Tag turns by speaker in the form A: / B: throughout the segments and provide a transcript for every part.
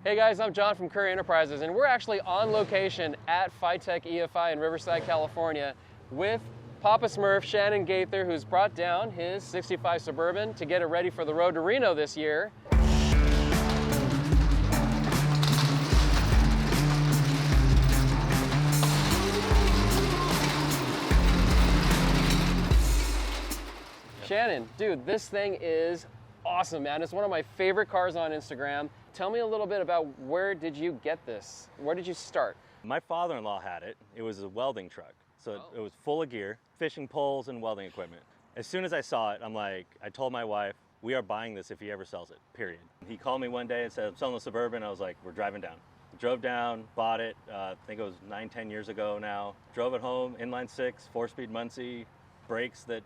A: Hey guys, I'm John from Currie Enterprises, and we're actually on location at FiTech EFI in Riverside, California with Papa Smurf, Shannon Gaither, who's brought down his 65 Suburban to get it ready for the road to Reno this year. Shannon, dude, this thing is awesome, man. It's one of my favorite cars on Instagram. Tell me a little bit about where did you get this? Where did you start?
B: My father-in-law had it. It was a welding truck. So it was full of gear, fishing poles and welding equipment. As soon as I saw it, I told my wife, we are buying this if he ever sells it, period. He called me one day and said, I'm selling the Suburban. I was like, we're driving down. Drove down, bought it, I think it was 9-10 years ago now. Drove it home, inline six, 4-speed Muncie, brakes that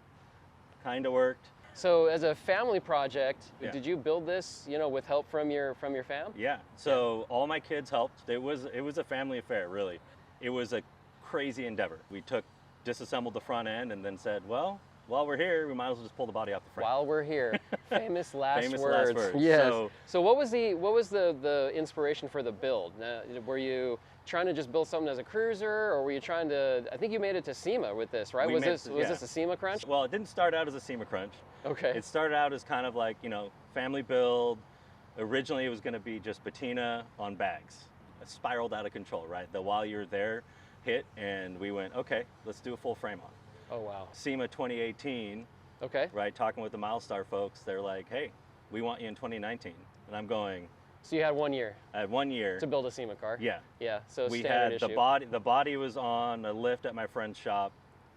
B: kind of worked.
A: So as a family project, did you build this, with help from your fam?
B: Yeah. So all my kids helped. It was a family affair, really. It was a crazy endeavor. We disassembled the front end and then said, well, while we're here, we might as well just pull the body off the frame.
A: While we're here, famous last
B: Famous
A: words.
B: last words.
A: Yes. So what was the inspiration for the build? Were you trying to just build something as a cruiser, or were you trying to? I think you made it to SEMA with this, right? Was this a SEMA crunch?
B: Well, it didn't start out as a SEMA crunch.
A: Okay.
B: It started out as kind of like family build. Originally, it was going to be just patina on bags. It spiraled out of control, right? The while you're there hit, and we went, okay, let's do a full frame on.
A: Oh, wow.
B: SEMA 2018,
A: okay.
B: Right, talking with the Milestar folks, they're like, hey, we want you in 2019. And I'm going...
A: So you had 1 year?
B: I had 1 year.
A: To build a SEMA car?
B: Yeah.
A: Yeah, so
B: we
A: standard
B: had
A: issue.
B: the body was on a lift at my friend's shop.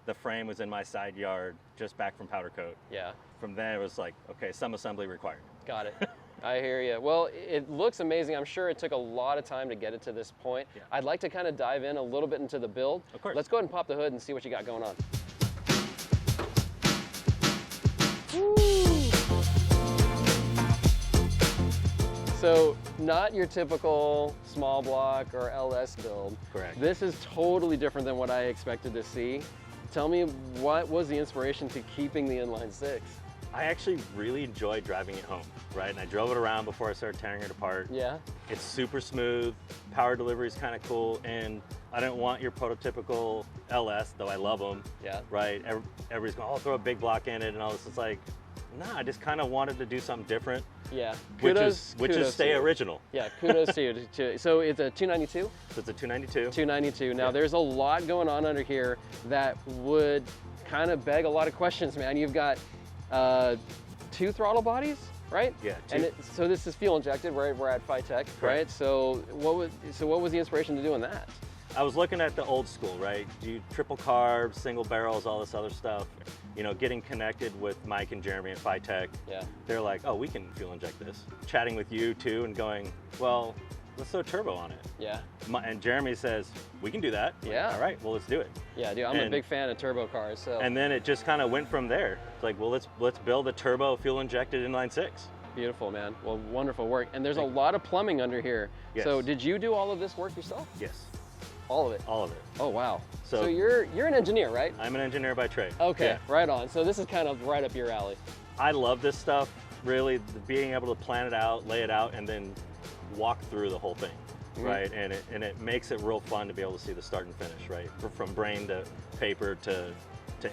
B: The frame was in my side yard, just back from powder coat.
A: Yeah.
B: From there, it was like, okay, some assembly required.
A: Got it. I hear you. Well, it looks amazing. I'm sure it took a lot of time to get it to this point.
B: Yeah.
A: I'd like to kind of dive in a little bit into the build.
B: Of course.
A: Let's go ahead and pop the hood and see what you got going on. So, not your typical small block or LS build.
B: Correct.
A: This is totally different than what I expected to see. Tell me, what was the inspiration to keeping the inline six?
B: I actually really enjoyed driving it home, right? And I drove it around before I started tearing it apart.
A: Yeah.
B: It's super smooth, power delivery is kind of cool, and I didn't want your prototypical LS, though I love them.
A: Yeah.
B: Right? Everybody's going, oh, throw a big block in it and all this. It's like, nah, I just kind of wanted to do something different.
A: Yeah.
B: Which is stay original.
A: Yeah, kudos to you. So it's a 292?
B: So it's a 292.
A: 292. Now there's a lot going on under here that would kind of beg a lot of questions, man. You've got 2 throttle bodies, right?
B: Yeah.
A: And so this is fuel injected. We're at FiTech, right? So what was the inspiration to doing that?
B: I was looking at the old school, right? You triple carbs, single barrels, all this other stuff. Getting connected with Mike and Jeremy at FiTech.
A: Yeah.
B: They're like, oh, we can fuel inject this. Chatting with you too and going, well, let's throw turbo on it.
A: Yeah.
B: And Jeremy says, we can do that.
A: Yeah.
B: All right, well, let's do it.
A: Yeah, dude, I'm a big fan of turbo cars. So.
B: And then it just kind of went from there. It's like, well, let's build a turbo fuel injected inline six.
A: Beautiful, man. Well, wonderful work. And there's a lot of plumbing under here.
B: Yes.
A: So did you do all of this work yourself?
B: Yes.
A: All of it?
B: All of it.
A: Oh, wow.
B: So
A: you're an engineer, right?
B: I'm an engineer by trade.
A: Okay,
B: yeah.
A: Right on. So this is kind of right up your alley.
B: I love this stuff, really, being able to plan it out, lay it out, and then walk through the whole thing, right? And it makes it real fun to be able to see the start and finish, right? From brain to paper to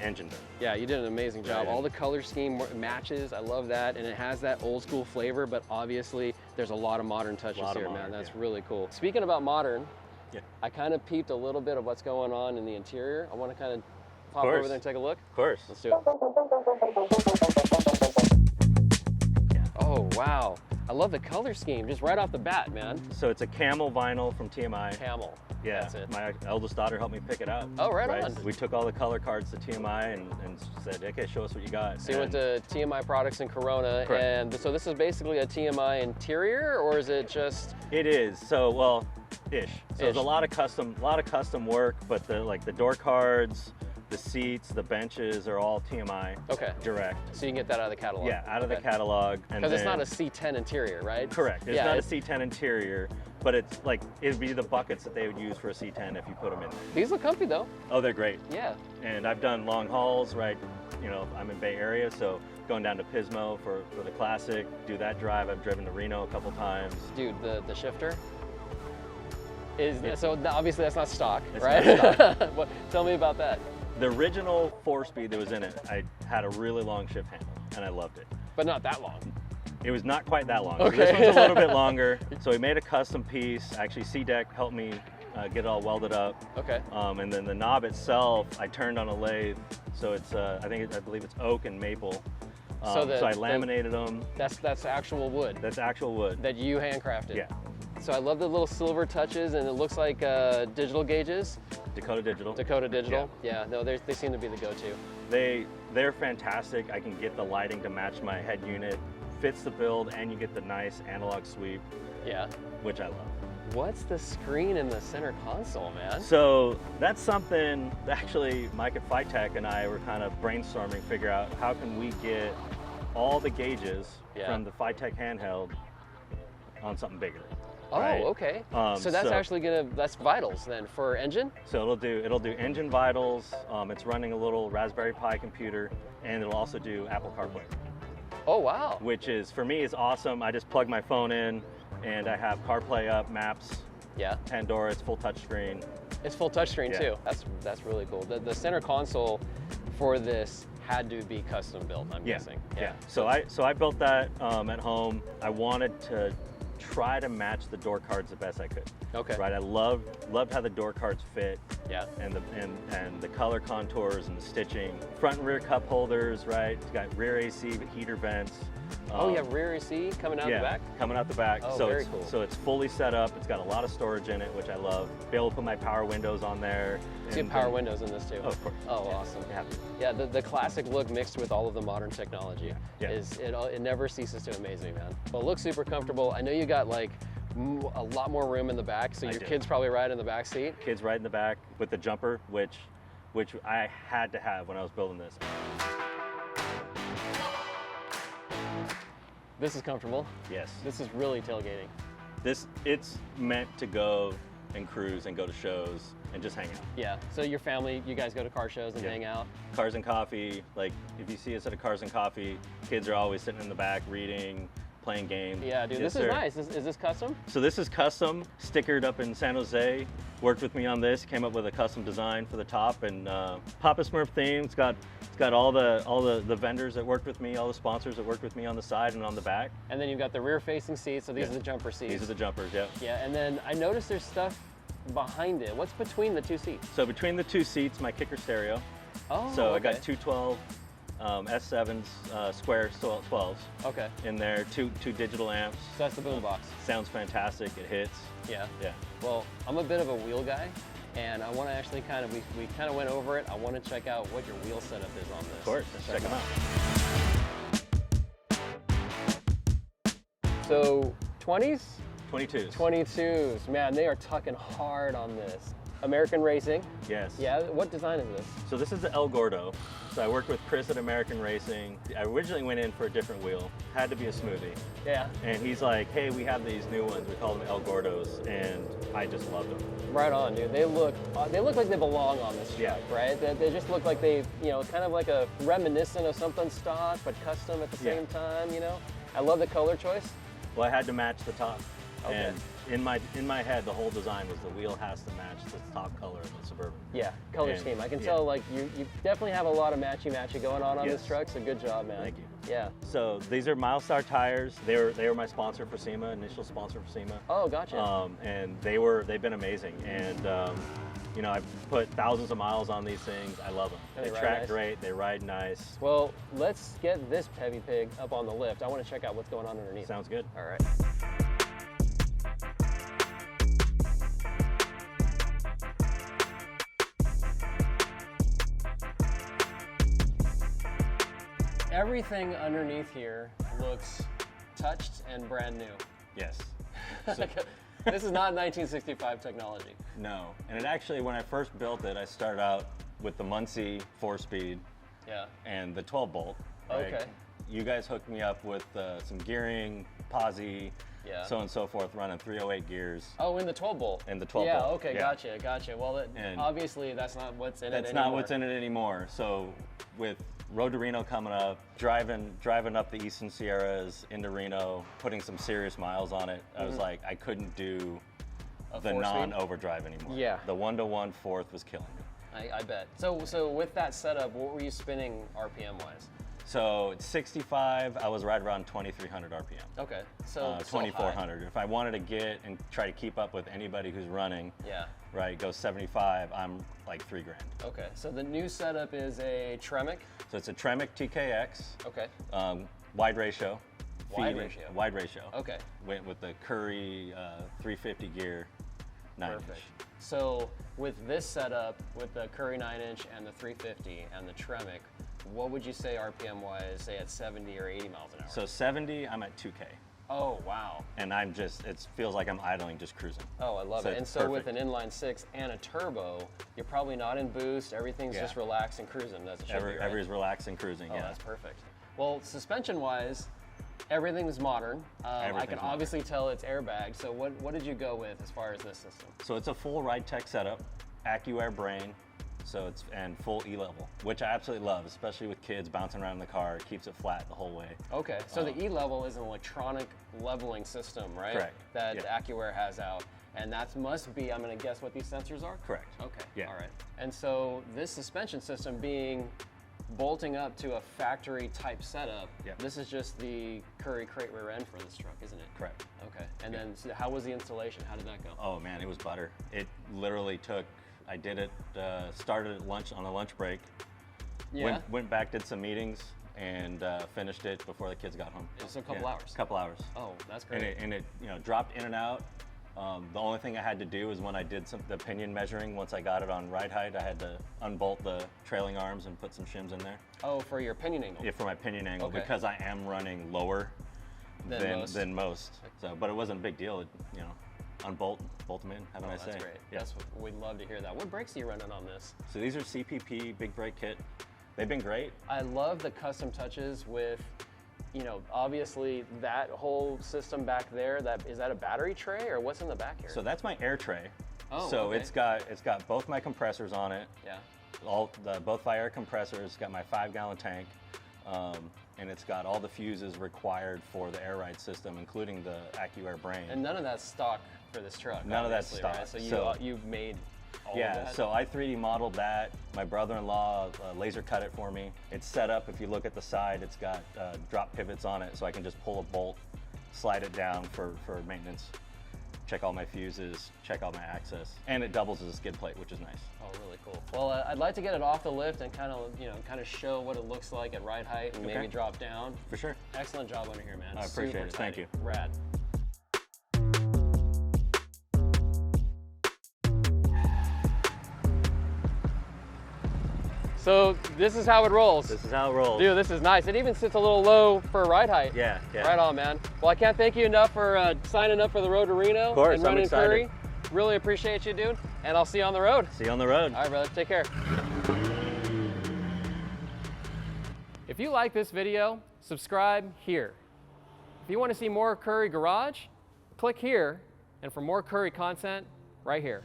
B: engine bay.
A: Yeah, you did an amazing job.
B: Right.
A: All the color scheme matches. I love that. And it has that old school flavor, but obviously there's a lot of modern touches here, man. That's really cool. Speaking about modern,
B: yeah. I
A: kind of peeped a little bit of what's going on in the interior. I want to kind of pop over there and take a look.
B: Of course.
A: Let's do it. Yeah. Oh, wow. I love the color scheme, just right off the bat, man.
B: So it's a camel vinyl from TMI.
A: Camel.
B: Yeah,
A: that's it.
B: My eldest daughter helped me pick it out.
A: Oh, right on.
B: We took all the color cards to TMI and said, okay, show us what you got.
A: So you went to TMI Products in Corona,
B: correct.
A: And so this is basically a TMI interior, or is it just?
B: It is. So, well, ish. So there's a lot of custom work, but the door cards, the seats, the benches are all TMI.
A: Okay.
B: Direct.
A: So you can get that out of the catalog.
B: Yeah, out of the catalog.
A: Because it's not a C10 interior, right?
B: Correct. It's not a C10 interior, but it's like, it'd be the buckets that they would use for a C10 if you put them in there.
A: These look comfy though.
B: Oh, they're great.
A: Yeah.
B: And I've done long hauls, right? you know, I'm in Bay Area, so going down to Pismo for the classic, do that drive. I've driven to Reno a couple times.
A: Dude, the shifter is, so obviously that's not stock,
B: It's
A: right?
B: not stock.
A: What, tell me about that.
B: The original 4-speed that was in it, I had a really long shift handle, and I loved it.
A: But not that long.
B: It was not quite that long.
A: Okay.
B: So this one's a little bit longer. So we made a custom piece. Actually, C-Deck helped me get it all welded up.
A: Okay.
B: And then the knob itself, I turned on a lathe. So it's, I believe it's oak and maple. So I laminated them.
A: That's actual wood.
B: That's actual wood.
A: That you handcrafted.
B: Yeah.
A: So I love the little silver touches, and it looks like digital gauges.
B: Dakota Digital.
A: Dakota Digital. Yeah. No, they seem to be the go-to.
B: They're fantastic. I can get the lighting to match my head unit. Fits the build, and you get the nice analog sweep. Yeah. Which I love.
A: What's the screen in the center console, man?
B: So that's something that actually Mike at FiTech and I were kind of brainstorming, figure out how can we get all the gauges from the FiTech handheld on something bigger.
A: Oh,
B: right?
A: okay. So that's actually that's vitals then for engine?
B: So it'll do engine vitals. It's running a little Raspberry Pi computer, and it'll also do Apple CarPlay.
A: Oh, wow.
B: Which is, for me, is awesome. I just plug my phone in, and I have CarPlay up, maps.
A: Yeah.
B: Pandora, it's full touchscreen.
A: It's full touchscreen too. That's really cool. The center console for this had to be custom built, I'm guessing.
B: Yeah. So I built that at home. I wanted to try to match the door cards the best I could.
A: Okay.
B: Right. I loved how the door cards fit.
A: Yeah.
B: And the color contours and the stitching. Front and rear cup holders. Right. It's got rear AC heater vents.
A: Oh, you have rear AC coming out the back?
B: Coming out the back.
A: Oh,
B: so
A: very cool.
B: So it's fully set up. It's got a lot of storage in it, which I love. Be able to put my power windows on there.
A: So you have power windows in this too?
B: Oh, of course.
A: Oh, awesome. Yeah, the classic look mixed with all of the modern technology it never ceases to amaze me, man. Well, it looks super comfortable. I know you got like a lot more room in the back, so your kids probably ride in the back seat.
B: Kids ride in the back with the jumper, which I had to have when I was building this.
A: This is comfortable.
B: Yes.
A: This is really tailgating.
B: It's meant to go and cruise and go to shows and just hang out.
A: Yeah. So your family, you guys go to car shows and hang out?
B: Cars and Coffee. Like if you see us at a Cars and Coffee, kids are always sitting in the back reading, playing games.
A: Yeah, dude, this is nice. Is this custom?
B: So this is custom, stickered up in San Jose. Worked with me on this, came up with a custom design for the top, and Papa Smurf theme. It's got all the vendors that worked with me, all the sponsors that worked with me on the side and on the back.
A: And then you've got the rear-facing seats, so these are the jumper seats.
B: These are the jumpers, yeah.
A: Yeah, and then I noticed there's stuff behind it. What's between the two seats?
B: So between the two seats, my kicker stereo.
A: Oh,
B: so I got 212 S7s, square 12s.
A: Okay.
B: In there, two digital amps.
A: So that's the boom box.
B: Sounds fantastic. It hits.
A: Yeah.
B: Yeah. Well,
A: I'm a bit of a wheel guy, and I want to actually we kind of went over it. I want to check out what your wheel setup is on this.
B: Of course. Check them
A: out. So 20s?
B: 22s.
A: 22s. Man, they are tucking hard on this. American Racing.
B: Yes.
A: Yeah. What design is this?
B: So this is the El Gordo. So I worked with Chris at American Racing. I originally went in for a different wheel. Had to be a smoothie. Yeah. And he's like, hey, we have these new ones. We call them El Gordos, and I just loved them.
A: Right on, dude. They look like they belong on this truck, right? They just look like they, kind of like a reminiscent of something stock, but custom at the same time. I love the color choice.
B: Well, I had to match the top.
A: Okay.
B: And in my head, the whole design was the wheel has to match the top color of the Suburban.
A: Yeah, color scheme. I can tell, like, you definitely have a lot of matchy going on this truck, so good job, man.
B: Thank you.
A: Yeah.
B: So these are Milestar tires. They were my sponsor for SEMA, initial sponsor for SEMA.
A: Oh, gotcha.
B: And they've been amazing. And I've put thousands of miles on these things. I love them. They track great. They ride nice.
A: Well, let's get this heavy pig up on the lift. I want to check out what's going on underneath.
B: Sounds good.
A: All right. Everything underneath here looks touched and brand new.
B: Yes.
A: So, this is not 1965 technology.
B: No, and it actually, when I first built it, I started out with the Muncie 4-speed and the 12-bolt. Right? Okay. You guys hooked me up with some gearing, posi, so on and so forth, running 308 gears.
A: Oh, in the 12-bolt?
B: In the 12-bolt.
A: Yeah, okay, gotcha. Well, obviously that's not what's in it anymore.
B: That's not what's in it anymore. So with road to Reno coming up, driving up the Eastern Sierras into Reno, putting some serious miles on it. I was like, I couldn't do the non-overdrive anymore.
A: Yeah.
B: The 1-to-1 fourth was killing me.
A: I bet. So with that setup, what were you spinning RPM wise?
B: So it's 65, I was right around 2,300 RPM.
A: Okay, so
B: 2,400. If I wanted to get and try to keep up with anybody who's running, right, go 75, I'm like $3 grand.
A: Okay, so the new setup is a Tremec?
B: So it's a Tremec TKX.
A: Okay.
B: Wide ratio.
A: Wide ratio?
B: Wide ratio.
A: Okay.
B: Went with the Currie 350 gear 9-inch.
A: Perfect. So with this setup, with the Currie 9-inch and the 350 and the Tremec, what would you say RPM wise, say at 70 or 80 miles an hour?
B: So 70, I'm at 2K.
A: Oh, wow.
B: And I'm just, it feels like I'm idling, just cruising.
A: Oh, I love it. And so with an inline 6 and a turbo, you're probably not in boost, everything's just relaxed and cruising. That's
B: Everybody's relaxed and cruising,
A: Oh, that's perfect. Well, suspension wise, everything's modern. I can obviously tell it's airbag. So what did you go with as far as this system?
B: So it's a full ride tech setup, AccuAir brain. So it's and full E-level, which I absolutely love, especially with kids bouncing around in the car. It keeps it flat the whole way.
A: Okay, so the E-level is an electronic leveling system, right?
B: Correct.
A: That AccuAir has out, and that must be, I'm going to guess what these sensors are?
B: Correct.
A: Okay,
B: Yeah.
A: All right. And so this suspension system being bolting up to a factory type setup, this is just the Currie crate rear end for this truck, isn't it?
B: Correct.
A: Okay, and then so how was the installation? How did that go?
B: Oh man, it was butter. It literally took, I did it, started at lunch on a lunch break.
A: Yeah.
B: Went back, did some meetings, and finished it before the kids got home.
A: So a couple hours.
B: A couple hours.
A: Oh, that's great.
B: And it dropped in and out. The only thing I had to do was when I did the pinion measuring, once I got it on ride height, I had to unbolt the trailing arms and put some shims in there.
A: Oh, for your pinion angle?
B: Yeah, for my pinion angle, because I am running lower than most. So, but it wasn't a big deal. It, unbolt, bolt them in, have a nice day.
A: That's great.
B: Yeah.
A: We'd love to hear that. What brakes are you running on this?
B: So these are CPP big brake kit. They've been great.
A: I love the custom touches with, obviously that whole system back there. Is that a battery tray or what's in the back here?
B: So that's my air tray.
A: Oh,
B: so
A: okay.
B: it's got both my compressors on it.
A: Yeah.
B: Both my air compressors. Got my 5-gallon tank. And it's got all the fuses required for the air ride system, including the AccuAir brain.
A: And none of that's stock for this truck.
B: None of that's stock.
A: Right? So you made all of that?
B: So I 3D modeled that. My brother-in-law laser cut it for me. It's set up, if you look at the side, it's got drop pivots on it, so I can just pull a bolt, slide it down for maintenance, check all my fuses, check all my access. And it doubles as a skid plate, which is nice.
A: Oh, really cool. Well, I'd like to get it off the lift and kind of show what it looks like at ride height and maybe drop down.
B: For sure.
A: Excellent job under here, man.
B: I appreciate it. Thank you.
A: Rad. So this is how it rolls.
B: This is how it rolls.
A: Dude, this is nice. It even sits a little low for ride height.
B: Yeah.
A: Right on, man. Well, I can't thank you enough for signing up for the road to Reno.
B: Of course,
A: and running
B: I'm excited.
A: Currie. Really appreciate you, dude. And I'll see you on the road.
B: See you on the road.
A: All right, brother. Take care. If you like this video, subscribe here. If you want to see more Currie Garage, click here. And for more Currie content, right here.